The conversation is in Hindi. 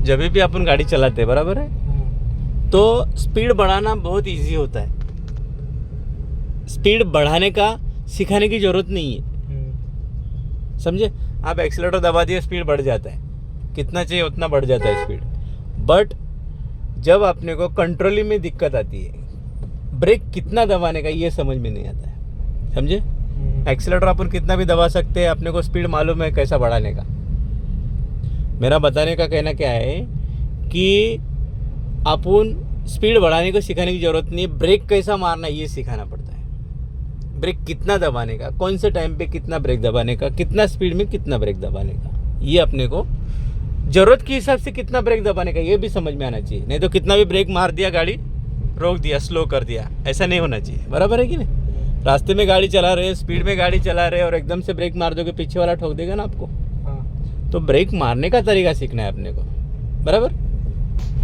जब भी अपन गाड़ी चलाते हैं, बराबर है, तो स्पीड बढ़ाना बहुत इजी होता है। स्पीड बढ़ाने का सिखाने की ज़रूरत नहीं है, समझे। आप एक्सीलेटर दबा दिए, स्पीड बढ़ जाता है, कितना चाहिए उतना बढ़ जाता है स्पीड। बट जब अपने को कंट्रोलिंग में दिक्कत आती है, ब्रेक कितना दबाने का ये समझ में नहीं आता है, समझे। एक्सीलेटर अपन कितना भी दबा सकते हैं, अपने को स्पीड मालूम है कैसा बढ़ाने का। मेरा बताने का कहना क्या है कि अपन स्पीड बढ़ाने को सिखाने की ज़रूरत नहीं है, ब्रेक कैसा मारना ये सिखाना पड़ता है। ब्रेक कितना दबाने का, कौन से टाइम पे कितना ब्रेक दबाने का, कितना स्पीड में कितना ब्रेक दबाने का, ये अपने को ज़रूरत के हिसाब से कितना ब्रेक दबाने का ये भी समझ में आना चाहिए। नहीं तो कितना भी ब्रेक मार दिया, गाड़ी रोक दिया, स्लो कर दिया, ऐसा नहीं होना चाहिए, बराबर है कि नहीं। रास्ते में गाड़ी चला रहे, स्पीड में गाड़ी चला रहे और एकदम से ब्रेक मार दोगे, पीछे वाला ठोक देगा ना आपको। तो ब्रेक मारने का तरीका सीखना है अपने को, बराबर।